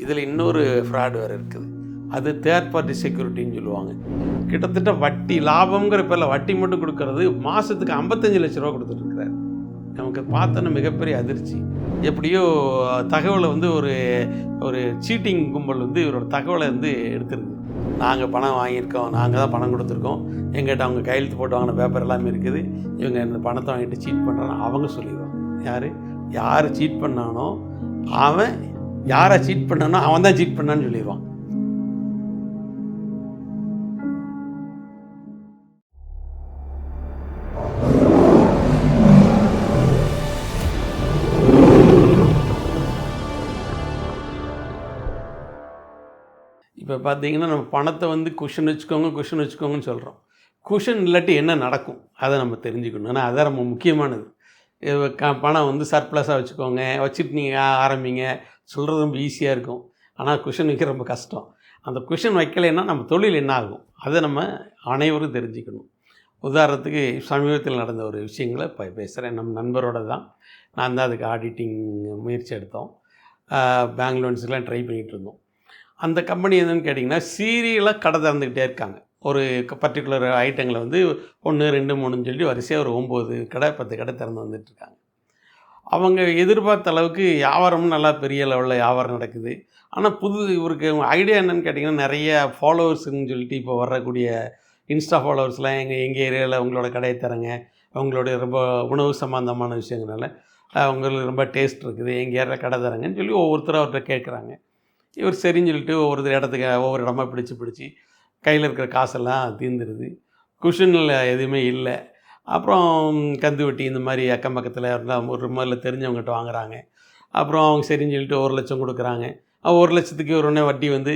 இதில் இன்னொரு ஃப்ராட் வேறு இருக்குது. அது தேர்ட் பார்ட்டி செக்யூரிட்டின்னு சொல்லுவாங்க. கிட்டத்தட்ட வட்டி லாபங்கிற பேரில் வட்டி மட்டும் கொடுக்கறது மாதத்துக்கு 55 லட்ச ரூபா கொடுத்துட்ருக்கிறார். நமக்கு பார்த்தோன்னா மிகப்பெரிய அதிர்ச்சி. எப்படியோ தகவலை வந்து ஒரு ஒரு சீட்டிங் கும்பல் வந்து இவரோட தகவலை வந்து எடுத்துருக்கு. நாங்கள் பணம் வாங்கியிருக்கோம், நாங்கள் தான் பணம் கொடுத்துருக்கோம், எங்கிட்ட அவங்க கையெழுத்து போட்டு வாங்கின பேப்பர் எல்லாமே இருக்குது, இவங்க இந்த பணத்தை வாங்கிட்டு சீட் பண்ணுறான்னு அவங்க சொல்லிடுவாங்க. யார் சீட் பண்ணானோ அவன் யாரை சீட் பண்ணானோ அவன் தான் சீட் பண்ணான்னு சொல்லிடுவான். இப்போ பார்த்தீங்கன்னா நம்ம பணத்தை வந்து குஷன் வச்சுக்கோங்கன்னு சொல்கிறோம். குஷன் இல்லாட்டி என்ன நடக்கும் அதை நம்ம தெரிஞ்சுக்கணும். ஏன்னா அதான் ரொம்ப முக்கியமானது. பணம் வந்து சர்ப்ளஸாக வச்சுக்கோங்க, வச்சுட்டு நீங்கள் ஆரம்பிங்க சொல்கிறது ரொம்ப ஈஸியாக இருக்கும். ஆனால் குஷன் வைக்க ரொம்ப கஷ்டம். அந்த குஷன் வைக்கலைன்னா நம்ம தொழில் என்ன ஆகும் அதை நம்ம அனைவரும் தெரிஞ்சுக்கணும். உதாரணத்துக்கு சமீபத்தில் நடந்த ஒரு விஷயங்களை இப்போ பேசுகிறேன். நம்ம நண்பரோட தான் நான் தான் அதுக்கு ஆடிட்டிங் முயற்சி எடுத்தோம். பேங்க் லோன்ஸுக்கெலாம் ட்ரை பண்ணிகிட்டு இருந்தோம். அந்த கம்பெனி என்னென்னு கேட்டிங்கன்னா சீரியலாக கடை திறந்துக்கிட்டே இருக்காங்க. ஒரு பர்டிகுலர் ஐட்டங்களை வந்து 1, 2, 3ன்னு சொல்லி வரிசையாக ஒரு 9 கடை 10 கடை திறந்து வந்துட்டுருக்காங்க. அவங்க எதிர்பார்த்த அளவுக்கு வியாபாரமும் நல்லா பெரிய லெவலில் வியாபாரம் நடக்குது. ஆனால் இவருக்கு ஐடியா என்னென்னு கேட்டிங்கன்னா நிறைய ஃபாலோவர்ஸுன்னு சொல்லிட்டு இப்போ வரக்கூடிய இன்ஸ்டா ஃபாலோவர்ஸ்லாம் எங்கள் ஏரியாவில் உங்களோட கடையை தரங்க, அவங்களுடைய ரொம்ப உணவு சம்மந்தமான விஷயங்களால அவங்களுக்கு ரொம்ப டேஸ்ட் இருக்குது, எங்கள் ஏரியாவில் கடை தரங்கன்னு சொல்லி ஒவ்வொருத்தரும் அவர்கிட்ட கேட்குறாங்க. இவர் சரின்னு சொல்லிட்டு ஒவ்வொரு இடமா பிடிச்சி கையில் இருக்கிற காசெல்லாம் தீர்ந்துடுது. குஷனில் எதுவுமே இல்லை. அப்புறம் கந்து வட்டி இந்த மாதிரி அக்கம் பக்கத்தில் இருந்தால் ஒரு மாதிரில் தெரிஞ்சவங்ககிட்ட வாங்குகிறாங்க. அப்புறம் அவங்க சரின்னு சொல்லிட்டு 1 லட்சம் கொடுக்குறாங்க. 1 லட்சத்துக்கு உடனே வட்டி வந்து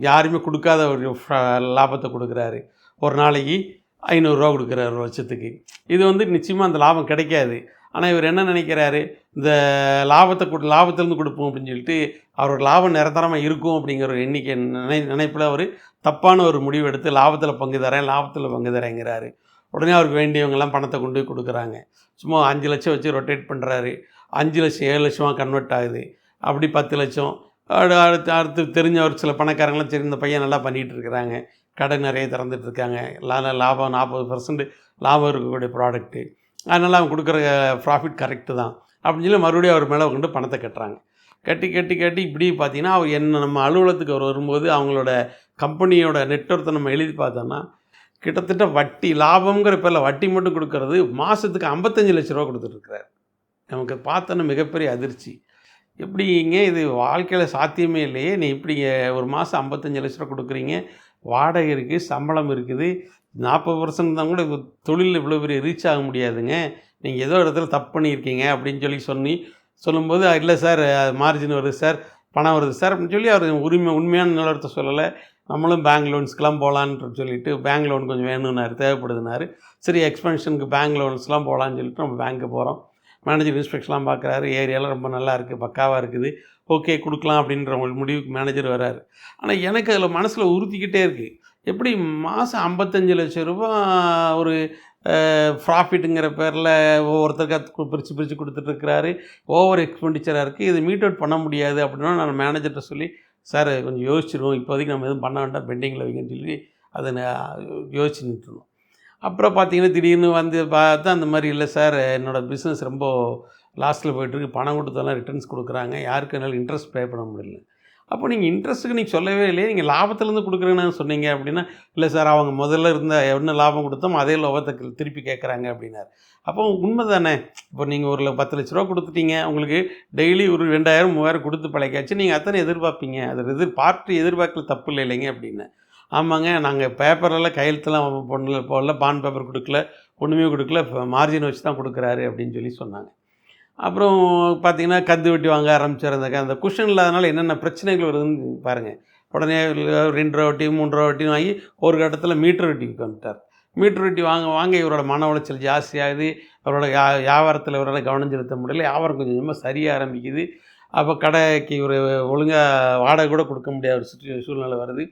யாருமே கொடுக்காத ஒரு லாபத்தை கொடுக்குறாரு. ஒரு நாளைக்கு 500 ரூபா கொடுக்குறாரு 1 லட்சத்துக்கு. இது வந்து நிச்சயமாக அந்த லாபம் கிடைக்காது. ஆனால் இவர் என்ன நினைக்கிறாரு, இந்த லாபத்திலேருந்து கொடுப்போம் அப்படின்னு சொல்லிட்டு அவரோட லாபம் நிரந்தரமாக இருக்கும் அப்படிங்கிற ஒரு எண்ணிக்கை நினைப்பில் அவர் தப்பான ஒரு முடிவு எடுத்து லாபத்தில் பங்கு தரேங்கிறாரு. உடனே அவருக்கு வேண்டியவங்கெல்லாம் பணத்தை கொண்டு போய் கொடுக்குறாங்க. சும்மா 5 லட்சம் வச்சு ரொட்டேட் பண்ணுறாரு. 5 லட்சம் 7 லட்சமாக கன்வெர்ட் ஆகுது. அப்படி 10 லட்சம். அடுத்து தெரிஞ்ச ஒரு சில பணக்காரங்களாம் சரி இந்த பையன் நல்லா பண்ணிகிட்டு இருக்கிறாங்க, கடை நிறைய திறந்துட்டுருக்காங்க, லாபம் 40% லாபம் இருக்கக்கூடிய ப்ராடக்ட்டு, அதனால் அவங்க கொடுக்குற ப்ராஃபிட் கரெக்டு தான் அப்படின்னு சொல்லி மறுபடியும் அவர் மேலே கொண்டு பணத்தை கட்டுறாங்க. கட்டி இப்படி பார்த்தீங்கன்னா அவர் நம்ம அலுவலகத்துக்கு அவர் வரும்போது அவங்களோட கம்பெனியோட நெட்வொர்த்தை நம்ம எழுதி பார்த்தோன்னா கிட்டத்தட்ட வட்டி லாபங்கிற பேரில் வட்டி மட்டும் கொடுக்கறது மாதத்துக்கு 55 லட்ச ரூபா கொடுத்துட்ருக்கிறார். நமக்கு பார்த்தோன்னா மிகப்பெரிய அதிர்ச்சி. எப்படிங்க இது வாழ்க்கையில் சாத்தியமே இல்லையே, நீ இப்படி ஒரு மாதம் 55 லட்ச ரூபா கொடுக்குறீங்க, வாடகை இருக்குது, சம்பளம் இருக்குது, 40% தான் கூட தொழிலில் இவ்வளோ பெரிய ரீச் ஆக முடியாதுங்க, நீங்கள் ஏதோ இடத்துல தப்பு பண்ணியிருக்கீங்க அப்படின்னு சொல்லும்போது இல்லை சார் மார்ஜின் வருது சார், பணம் வருது சார் அப்படின்னு சொல்லி அவர் உண்மையான நிலவரத்தை சொல்லலை. நம்மளும் பேங்க் லோன்ஸ்க்கெலாம் போகலான்னு சொல்லிட்டு பேங்க் லோன் கொஞ்சம் வேணும்னாரு, தேவைப்படுதுனாரு. சரி எக்ஸ்பென்ஷனுக்கு பேங்க் லோன்ஸ்லாம் போகலான்னு சொல்லிட்டு நம்ம பேங்க்கு போகிறோம். மேனேஜர் இன்ஸ்பெக்ஷன்லாம் பார்க்குறாரு, ஏரியாலாம் ரொம்ப நல்லா இருக்குது, பக்காவாக இருக்குது, ஓகே கொடுக்கலாம் அப்படின்ற முடிவுக்கு மேனேஜர் வராரு. ஆனால் எனக்கு அதில் மனசில் உறுத்திக்கிட்டே இருக்குது. எப்படி மாதம் 55 லட்சம் ரூபா ஒரு ப்ராஃபிட்டுங்கிற பேரில் ஒவ்வொருத்தருக்கு பிரித்து கொடுத்துட்ருக்கிறாரு, ஓவர் எக்ஸ்பெண்டிச்சராக இருக்குது, இது மீட் அவுட் பண்ண முடியாது அப்படின்னா நான் மேனேஜர்கிட்ட சொல்லி சார் கொஞ்சம் யோசிச்சிருவோம், இப்போதைக்கு நம்ம எதுவும் பண்ண வேண்டாம், பெண்டிங்கில் வைங்கன்னு சொல்லி அதை யோசிச்சு நின்றுருந்தோம். அப்புறம் பார்த்தீங்கன்னா திடீர்னு வந்து பார்த்தா அந்த மாதிரி இல்லை சார், என்னோடய பிஸ்னஸ் ரொம்ப லாஸ்ட்டில் போய்ட்டுருக்கு, பணம் கொடுத்தாலும் ரிட்டர்ன்ஸ் கொடுக்குறாங்க, யாருக்கு என்னால் இன்ட்ரெஸ்ட் பே பண்ண முடியல. அப்போ நீங்கள் இன்ட்ரெஸ்ட்டுக்கு நீங்கள் சொல்லவே இல்லையே, நீங்கள் லாபத்துலேருந்து கொடுக்குறேன்னு சொன்னீங்க அப்படின்னா, இல்லை சார் அவங்க முதல்ல இருந்த என்ன லாபம் கொடுத்தோம் அதே லாபத்தை திருப்பி கேட்குறாங்க அப்படின்னாரு. அப்போ உண்மை தானே, இப்போ நீங்கள் ஒரு 10 லட்ச ரூபா கொடுத்துட்டீங்க, உங்களுக்கு டெய்லி ஒரு 2000 3000 கொடுத்து பழக்காச்சு, நீங்கள் அத்தனை எதிர்பார்ப்பீங்க, அது எதிர்பார்க்கல தப்பு இல்லைங்க அப்படின்னு. ஆமாங்க, நாங்கள் பேப்பரெல்லாம் கையெழுத்துலாம் போடல, பாண்ட் பேப்பர் கொடுக்கல, ஒன்றுமே கொடுக்கல, மார்ஜின் வச்சு தான் கொடுக்குறாரு அப்படின்னு சொன்னாங்க. அப்புறம் பார்த்திங்கன்னா கந்து வட்டி வாங்க ஆரம்பிச்சிருந்தாங்க. அந்த குஷன் இல்லாதனால என்னென்ன பிரச்சனைகள் வருதுன்னு பாருங்கள். உடனே 2 ரூபா வட்டி 3 ரூபா வட்டின்னு வாங்கி ஒரு கட்டத்தில் மீட்டர் வட்டிக்கு வந்துட்டார். மீட்டர் வட்டி வாங்க இவரோட மன உளைச்சல் ஜாஸ்தியாகுது, அவரோட வியாபாரத்தில் இவரால் கவனம் செலுத்த முடியல, வியாபாரம் கொஞ்சம் கொஞ்சமாக சரிய ஆரம்பிக்குது. அப்போ கடைக்கு இவர் ஒழுங்காக வாடகை கூட கொடுக்க முடியாத ஒரு சூழ்நிலை வருது.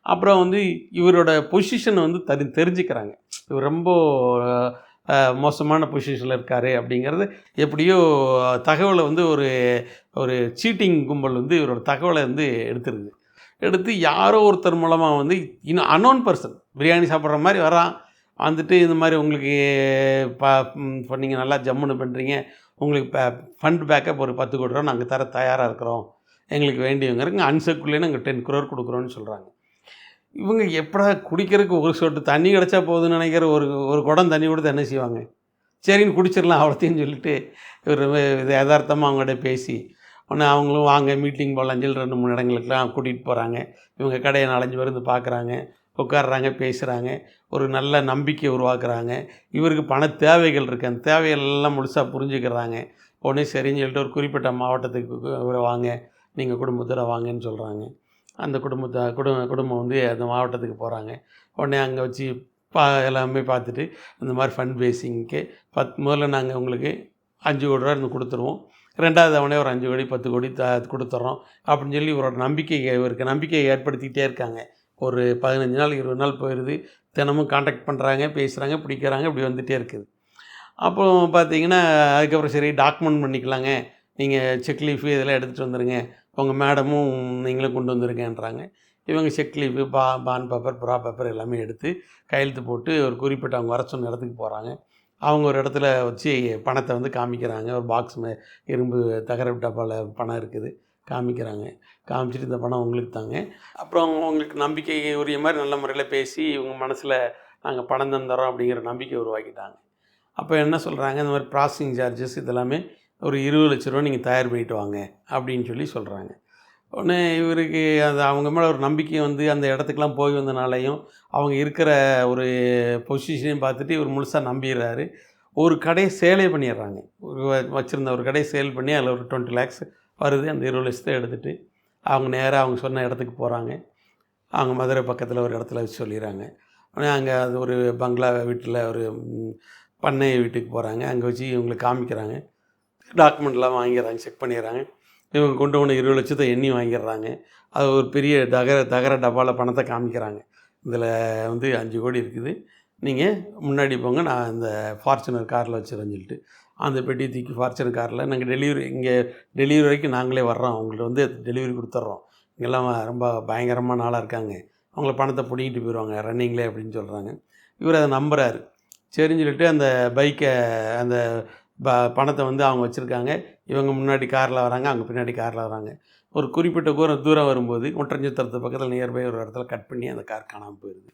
அப்புறம் வந்து இவரோட பொசிஷனை வந்து தெரிஞ்சுக்கிறாங்க. இவர் ரொம்ப மோசமான பொசிஷனில் இருக்கார் அப்படிங்கிறது எப்படியோ தகவலை வந்து ஒரு ஒரு சீட்டிங் கும்பல் வந்து இவரோட தகவலை வந்து எடுத்துருது. எடுத்து யாரோ ஒருத்தர் மூலமாக வந்து இன்னும் அன்னோன் பர்சன் பிரியாணி சாப்பிட்ற மாதிரி வரான். வந்துட்டு இந்த மாதிரி உங்களுக்கு இப்போ நீங்கள் நல்லா ஜம்முன்னு பண்ணுறீங்க, உங்களுக்கு ஃபண்ட் பேக்கப் ஒரு 10 கோடி ரூபா நாங்கள் தர தயாராக இருக்கிறோம், எங்களுக்கு வேண்டியவங்க அன்செக்குள்ளே நாங்கள் 10 crore கொடுக்குறோன்னு சொல்கிறாங்க. இவங்க எப்படா குடிக்கிறதுக்கு ஒரு சொட்டு தண்ணி கிடச்சா போகுதுன்னு நினைக்கிற ஒரு ஒரு குடம் தண்ணி கொடுத்து என்ன செய்வாங்க, சரின்னு குடிச்சிடலாம் அவ்வளோத்தையும் சொல்லிட்டு இவர் யதார்த்தமாக அவங்கள்ட்ட பேசி ஒன்று அவங்களும் வாங்க மீட்டிங் போகலான்னு சொல்லி 2-3 இடங்களுக்கெல்லாம் கூட்டிகிட்டு போகிறாங்க. இவங்க கடையை 4-5 பேர் வந்து பார்க்குறாங்க, உட்காடுறாங்க, பேசுகிறாங்க, ஒரு நல்ல நம்பிக்கை உருவாக்குறாங்க. இவருக்கு பண தேவைகள் இருக்குது, அந்த தேவைகள் எல்லாம் முழுசாக புரிஞ்சுக்கிறாங்க. உடனே சரின்னு சொல்லிட்டு ஒரு குறிப்பிட்ட மாவட்டத்துக்கு இவரை வாங்க, நீங்கள் குடும்பத்தோட வாங்கன்னு சொல்கிறாங்க. அந்த குடும்பம் வந்து அந்த மாவட்டத்துக்கு போகிறாங்க. உடனே அங்கே வச்சு எல்லாமே பார்த்துட்டு இந்த மாதிரி ஃபண்ட் பேசிங்க்கு முதல்ல நாங்கள் உங்களுக்கு 5 கோடி ரூபா இருந்து கொடுத்துருவோம், 2வது தவணை ஒரு 5 கோடி 10 கோடி கொடுத்துட்றோம் அப்படின்னு சொல்லி இவருக்கு நம்பிக்கையை ஏற்படுத்திக்கிட்டே இருக்காங்க. ஒரு 15 நாள் 20 நாள் போயிடுது. தினமும் கான்டாக்ட் பண்ணுறாங்க, பேசுகிறாங்க, பிடிக்கிறாங்க, இப்படி வந்துகிட்டே இருக்குது. அப்புறம் பார்த்தீங்கன்னா அதுக்கப்புறம் சரி டாக்குமெண்ட் பண்ணிக்கலாங்க, நீங்கள் செக் லீஃபு இதெல்லாம் எடுத்துகிட்டு வந்துடுங்க, உங்கள் மேடமும் நீங்களும் கொண்டு வந்துருங்கன்றாங்க. இவங்க செக் லீஃபு பாண்ட் பேப்பர் புறா பேப்பர் எல்லாமே எடுத்து கையெழுத்து போட்டு ஒரு குறிப்பிட்ட அவங்க வர சொன்ன இடத்துக்கு போகிறாங்க. அவங்க ஒரு இடத்துல வச்சு பணத்தை வந்து காமிக்கிறாங்க. ஒரு பாக்ஸ் இரும்பு தகர டப்பாவில் பணம் இருக்குது, காமிக்கிறாங்க. காமிச்சிட்டு இந்த பணம் உங்களுக்கு தாங்க, அப்புறம் உங்களுக்கு நம்பிக்கை உரிய மாதிரி நல்ல முறையில் பேசி இவங்க மனசில் நாங்கள் பணம் தந்துடுறோம் அப்படிங்கிற நம்பிக்கை உருவாக்கிட்டாங்க. அப்போ என்ன சொல்கிறாங்க, இந்த மாதிரி ப்ராசஸிங் சார்ஜஸ் இதெல்லாமே ஒரு 20 லட்ச ரூபா நீங்கள் தயார் பண்ணிட்டு வாங்க அப்படின்னு சொல்லி சொல்கிறாங்க. உடனே இவருக்கு அது அவங்க மேலே ஒரு நம்பிக்கை வந்து அந்த இடத்துக்கெலாம் போய் வந்தனாலையும் அவங்க இருக்கிற ஒரு பொசிஷனையும் பார்த்துட்டு இவர் முழுசாக நம்பிடுறாரு. ஒரு கடையை சேலே பண்ணிடுறாங்க. வச்சுருந்த ஒரு கடையை சேல் பண்ணி அதில் ஒரு 20 lakhs வருது. அந்த 20 லட்சத்தை எடுத்துகிட்டு அவங்க நேராக அவங்க சொன்ன இடத்துக்கு போகிறாங்க. அவங்க மதுரை பக்கத்தில் ஒரு இடத்துல வச்சு சொல்லிடுறாங்க. உடனே அங்கே அது ஒரு பங்களா வீட்டில் ஒரு பண்ணை வீட்டுக்கு போகிறாங்க. அங்கே வச்சு இவங்களுக்கு காமிக்கிறாங்க. டாக்குமெண்ட்லாம் வாங்கிடுறாங்க, செக் பண்ணிடுறாங்க. இவங்க கொண்டு போன 20 லட்சத்தை எண்ணி வாங்கிடுறாங்க. அது ஒரு பெரிய தகர டப்பாவில் பணத்தை காமிக்கிறாங்க. இதில் வந்து 5 கோடி இருக்குது, நீங்கள் முன்னாடி போங்க, நான் இந்த ஃபார்ச்சுனர் காரில் வச்சுருன்னு சொல்லிட்டு அந்த பெட்டி தூக்கி ஃபார்ச்சுனர் காரில் நாங்கள் டெலிவரி வரைக்கும் நாங்களே வர்றோம், அவங்கள்ட்ட வந்து டெலிவரி கொடுத்துட்றோம், இங்கெல்லாம் ரொம்ப பயங்கரமான ஆளாக இருக்காங்க, அவங்கள பணத்தை பிடிங்கிட்டு போயிடுவாங்க ரன்னிங்லே அப்படின்னு சொல்கிறாங்க. இவர் அதை நம்புகிறாரு. சரின்னு சொல்லிட்டு அந்த பைக்கை அந்த பணத்தை வந்து அவங்க வச்சுருக்காங்க. இவங்க முன்னாடி காரில் வராங்க, அவங்க பின்னாடி காரில் வராங்க. ஒரு குறிப்பிட்ட தூரம் வரும்போது ஒட்டஞ்சத்திரத்து பக்கத்தில் நியர்பை ஒரு இடத்துல கட் பண்ணி அந்த கார் காணாமல் போயிடுது.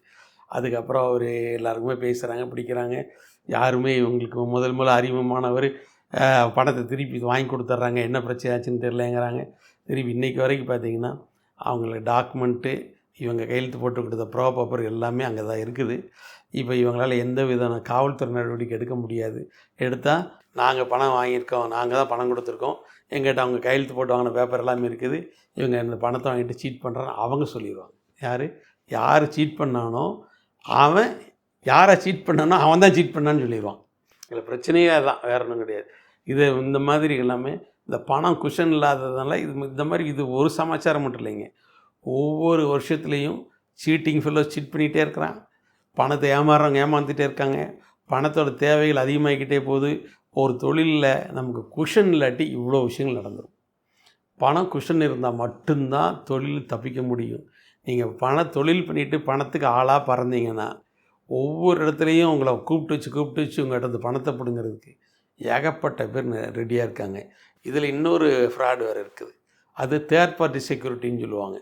அதுக்கப்புறம் அவர் எல்லாருக்குமே பேசுகிறாங்க, பிடிக்கிறாங்க. யாருமே இவங்களுக்கு முதல் அறிமுகமானவர் பணத்தை திருப்பி வாங்கி கொடுத்துட்றாங்க. என்ன பிரச்சனை ஆச்சுன்னு தெரியலங்கிறாங்க. திருப்பி இன்றைக்கி வரைக்கும் பார்த்திங்கன்னா அவங்களுக்கு டாக்குமெண்ட்டு, இவங்க கையெழுத்து போட்டு கொடுத்த ப்ரோ பேப்பர் எல்லாமே அங்கே தான் இருக்குது. இப்போ இவங்களால் எந்த விதமான காவல்துறை நடவடிக்கை எடுக்க முடியாது. எடுத்தால் நாங்கள் பணம் வாங்கியிருக்கோம், நாங்கள் தான் பணம் கொடுத்துருக்கோம், எங்கிட்ட அவங்க கையெழுத்து போட்டு வாங்கின பேப்பர் எல்லாமே இருக்குது, இவங்க இந்த பணத்தை வாங்கிட்டு சீட் பண்ணுறான்னு அவங்க சொல்லிடுவாங்க. யார் சீட் பண்ணானோ அவன், யாரை சீட் பண்ணானோ அவன் தான் சீட் பண்ணான்னு சொல்லிடுவான். இதில் பிரச்சனையே அதுதான், வேறு ஒன்றும் கிடையாது. இது இந்த மாதிரி எல்லாமே இந்த பணம் குஷன் இல்லாததுனால இந்த மாதிரி இது ஒரு சமாச்சாரம் மட்டும் இல்லைங்க. ஒவ்வொரு வருஷத்துலேயும் சீட்டிங் ஃபெல்லோஸ் சீட் பண்ணிகிட்டே இருக்கிறான், பணத்தை ஏமாந்துகிட்டே இருக்காங்க, பணத்தோட தேவைகள் அதிகமாகிக்கிட்டே போகுது. ஒரு தொழிலில் நமக்கு குஷன் இல்லாட்டி இவ்வளோ விஷயங்கள் நடந்துடும். பணம் குஷன் இருந்தால் மட்டும்தான் தொழில் தப்பிக்க முடியும். நீங்கள் தொழில் பண்ணிவிட்டு பணத்துக்கு ஆளாக பறந்தீங்கன்னா ஒவ்வொரு இடத்துலையும் உங்களை கூப்பிட்டு வச்சு உங்கள்கிட்ட அந்த பணத்தை பிடுங்கிறதுக்கு ஏகப்பட்ட பேர் ரெடியாக இருக்காங்க. இதில் இன்னொரு ஃப்ராட் வேறு இருக்குது, அது தேர்ட் பார்ட்டி செக்யூரிட்டின்னு சொல்லுவாங்க.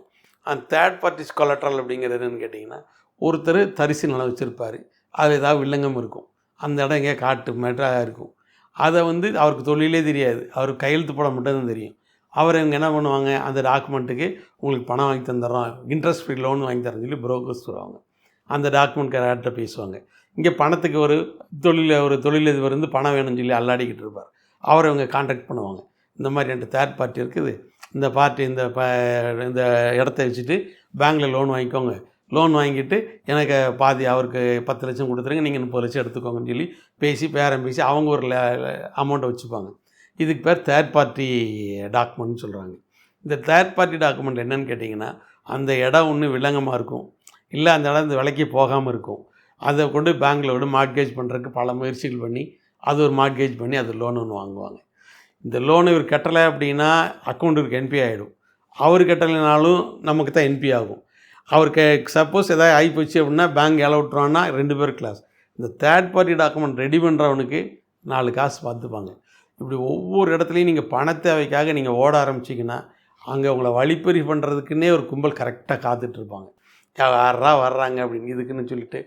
அந்த தேர்ட் பார்ட்டி கொலட்ரல் அப்படிங்கிறது என்னென்னு கேட்டிங்கன்னா, ஒருத்தர் தரிசு நிலம் வச்சுருப்பார், அது ஏதாவது வில்லங்கம் இருக்கும், அந்த இடம் எங்கேயா காட்டு மேட்டாக இருக்கும், அதை வந்து அவருக்கு தொழிலே தெரியாது, அவருக்கு கையெழுத்து போட மட்டும்தான் தெரியும். அவர் இவங்க என்ன பண்ணுவாங்க, அந்த டாக்குமெண்ட்டுக்கு உங்களுக்கு பணம் வாங்கி தந்துடுறோம், இன்ட்ரெஸ்ட் ஃப்ரீ லோன் வாங்கி தரேன்னு சொல்லி புரோக்கர்ஸ் வருவாங்க. அந்த டாக்குமெண்ட்கார்ட்ட பேசுவாங்க. இங்கே பணத்துக்கு ஒரு தொழிலதிபர் வந்து பணம் வேணும்னு சொல்லி அல்லாடிக்கிட்டு இருப்பார், அவரை இவங்க கான்டாக்ட் பண்ணுவாங்க. இந்த மாதிரி 2 தேர்ட் பார்ட்டி இருக்குது, இந்த பார்ட்டி இந்த இடத்த வச்சுட்டு பேங்க்கில் லோன் வாங்கிக்கோங்க, லோன் வாங்கிட்டு எனக்கு பாதி அவருக்கு 10 லட்சம் கொடுத்துருங்க, நீங்கள் 30 லட்சம் எடுத்துக்கோங்கன்னு சொல்லி பேசி பேசி அவங்க ஒரு அமௌண்ட்டை வச்சுப்பாங்க. இதுக்கு பேர் தேர்ட் பார்ட்டி டாக்குமெண்ட்னு சொல்கிறாங்க. இந்த தேர்ட் பார்ட்டி டாக்குமெண்ட் என்னென்னு கேட்டிங்கன்னா, அந்த இடம் ஒன்று வில்லங்கமாக இருக்கும், இல்லை அந்த இடம் இந்த விலைக்கு போகாமல் இருக்கும், அதை கொண்டு பேங்க்கில் விட மார்ட்கேஜ் பண்ணுறதுக்கு பல முயற்சிகள் பண்ணி அது ஒரு மார்ட்கேஜ் பண்ணி அது லோன் ஒன்று வாங்குவாங்க. இந்த லோனை இவர் கட்டலை அப்படின்னா அக்கௌண்ட்டுக்கு என்பி ஆகிடும். அவர் கட்டலைனாலும் நமக்கு தான் என்பி ஆகும். அவருக்கு சப்போஸ் எதாவது ஆகிப்போச்சு அப்படின்னா பேங்க் எழ விட்டுருவான்னா 2 பேர் கிளாஸ். இந்த தேர்ட் பார்ட்டி டாக்குமெண்ட் ரெடி பண்ணுறவனுக்கு 4 காசு பார்த்துப்பாங்க. இப்படி ஒவ்வொரு இடத்துலையும் நீங்கள் பண தேவைக்காக நீங்கள் ஓட ஆரம்பிச்சிங்கன்னா அங்கே உங்களை வழிப்பறி பண்ணுறதுக்குன்னே ஒரு கும்பல் கரெக்டாக காத்துட்ருப்பாங்க. யாரா வர்றாங்க அப்படின்னு இதுக்குன்னு சொல்லிட்டு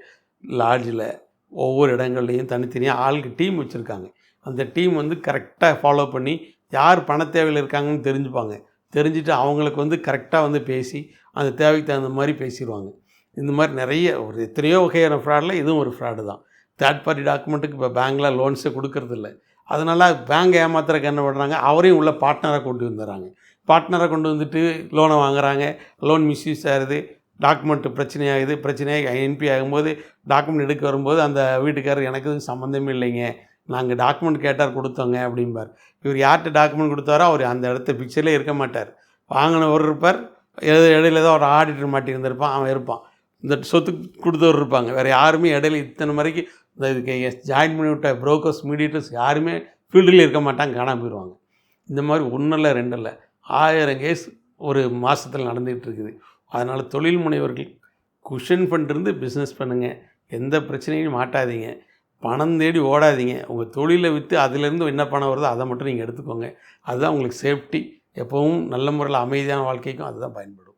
லாட்ஜில் ஒவ்வொரு இடங்கள்லையும் தனித்தனியாக ஆளுக்கு டீம் வச்சுருக்காங்க. அந்த டீம் வந்து கரெக்டாக ஃபாலோ பண்ணி யார் பண தேவையில் இருக்காங்கன்னு தெரிஞ்சுப்பாங்க. தெரிஞ்சுட்டு அவங்களுக்கு வந்து கரெக்டாக வந்து பேசி அந்த தேவைக்கு தகுந்த மாதிரி பேசிடுவாங்க. இந்த மாதிரி நிறைய ஒரு எத்தனையோ வகையான ஃப்ராடில் இதுவும் ஒரு ஃப்ராடு தான். தேர்ட் பார்ட்டி டாக்குமெண்ட்டுக்கு இப்போ பேங்க்கில் லோன்ஸே கொடுக்கறதில்ல. அதனால் பேங்க் ஏமாத்துறதுக்கு என்ன பண்ணுறாங்க, அவரையும் உள்ள பார்ட்னராக கொண்டு வந்துடுறாங்க. பார்ட்னராக கொண்டு வந்துட்டு லோனை வாங்குறாங்க. லோன் மிஸ்யூஸ் ஆகுது, டாக்குமெண்ட்டு பிரச்சனையாகுது. பிரச்சனையாக என்பி ஆகும்போது டாக்குமெண்ட் எடுக்க வரும்போது அந்த வீட்டுக்காரர் எனக்கு எதுவும் சம்மந்தமே இல்லைங்க, நாங்கள் டாக்குமெண்ட் கேட்டார் கொடுத்தோங்க அப்படிம்பார். இவர் யார்கிட்ட டாக்குமெண்ட் கொடுத்தாரோ அவர் அந்த இடத்த பிக்சர்லேயே இருக்க மாட்டார். வாங்கினவர் இருப்பார், இடையில தான் ஒரு ஆடிட்டர் மாட்டியிருந்திருப்பான், அவன் இருப்பான். இந்த சொத்துக்கு கொடுத்தவர் இருப்பாங்க. வேறு யாருமே இடையில இத்தனை வரைக்கும் இந்த இதுக்கு ஜாயின் பண்ணி விட்ட புரோக்கர்ஸ் மீடியேட்டர்ஸ் யாருமே ஃபீல்டில் இருக்க மாட்டாங்க, காணாமல் போயிடுவாங்க. இந்த மாதிரி 1 இல்லை 2 இல்லை 1000 கேஸ் ஒரு மாதத்தில் நடந்துகிட்டு இருக்குது. அதனால் தொழில் முனைவர்கள் குஷன் ஃபண்ட் இருந்து பிஸ்னஸ் பண்ணுங்கள். எந்த பிரச்சனையும் மாட்டாதீங்க. பணம் தேடி ஓடாதீங்க. உங்கள் தொழிலை விற்று அதிலேருந்து என்ன பணம் வருதோ அதை மட்டும் நீங்கள் எடுத்துக்கோங்க. அதுதான் உங்களுக்கு சேஃப்டி. எப்போவும் நல்ல முறையில் அமைதியான வாழ்க்கைக்கும் அதுதான் பயன்படும்.